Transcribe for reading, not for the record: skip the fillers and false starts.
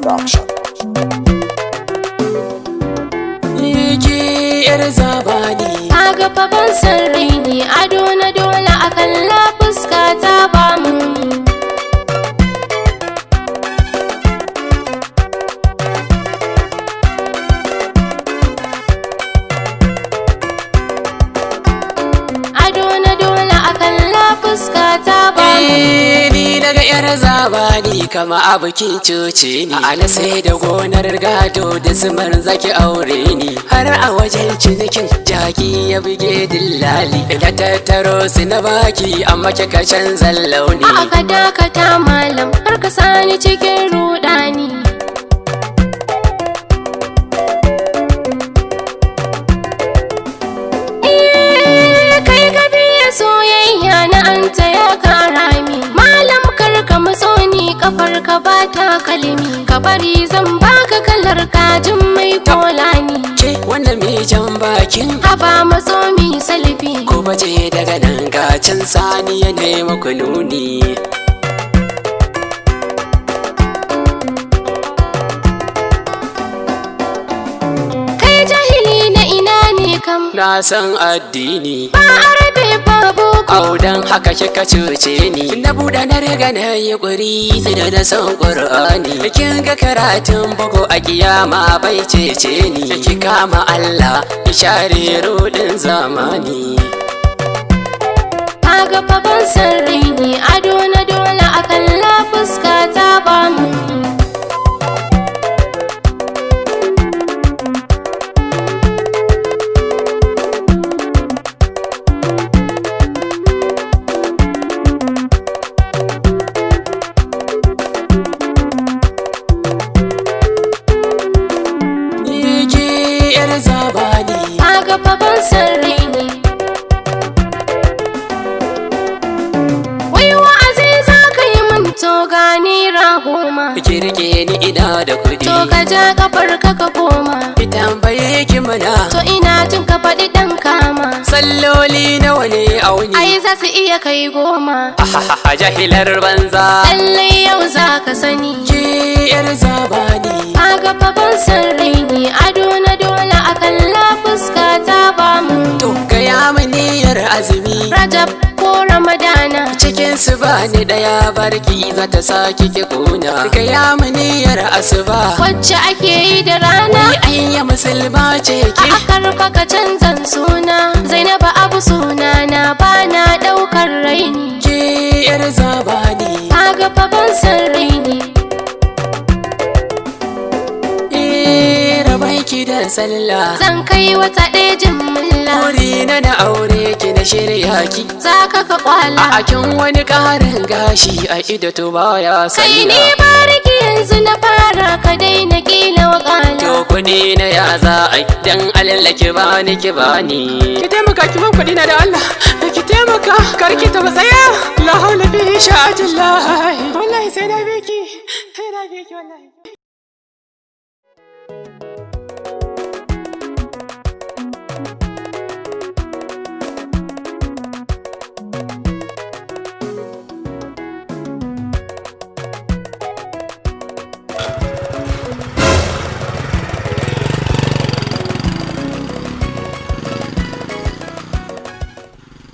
Production. Yake yar zabani kaga fa ban san raini ado na dole akan la fuska ta ba mu ado na dole akan la fuska ta ba mu ni daga yar zabani kama abukin cuce ni ana sai da gonar gado da zumar zaki aure ni har a wajen cinikin jaki ya buge dillali da tattaro su na baki amma kika canza launi aka dakata malam har ka sani cikin rudani kai ka biya soyayya na anta ya karami malam kar ka matso ni kafar ka ba ta kalmi ka bari zan baka kalar kajin mai kolani ke wannan mai jan bakin haba matso mi salfi ko baje daga nan gacin sani ya nemi kununi kai jahili na ina ne kam na san addini ba arabe ba boko audan haka kika cuce ni na buɗe na riga na yi ƙuri sai da san ƙur'ani kin ga karatun bugu a kiyama bai cece ni ki kama Allah ki share rudin zamani kaga fa ban san raini ado na dole akan la fuska ta ba mu yake yar zabani kaga fa ban san raini wai wa'azi za ka yi min to gani rahoma ki rike ni ina da kuɗi to ka ja kafar ka ka koma ki tambaye ki mana to ina jin ka faɗi ɗan kama salloli nawa ne auni ai za su iya kai 10 ahaha jahilar banza lallai yau za ka sani ke yar zabani kaga fa ban san raini ado na dole akan la fuska ta ba mu to gaya min niyyar azumi Rajab ko Ramadana cikin su bani daya barki za ta saki ki kuna gaya min niyyar asuba wacce ake yi da rana ni ayya musulma ce a ki akarfa ka canzan suna Zainabu abu suna na bana daukar raini ke yar zabani kaga fa ban san raini rabai ki da sallah zan kai wata ɗaya jimilla wuri na aure ki na shirya ki za ka kwala a akin wani ƙarin gashi a ido to baya kai ni sallah bariki yanzu na fara ka daina kila wakala to kuɗi na ya za a dan Allah ki bani ki taimaka ki ban kuɗi na da Allah ki taimaka karki ta tsaya la haula bi sha'atillah wallahi sai na biki wallahi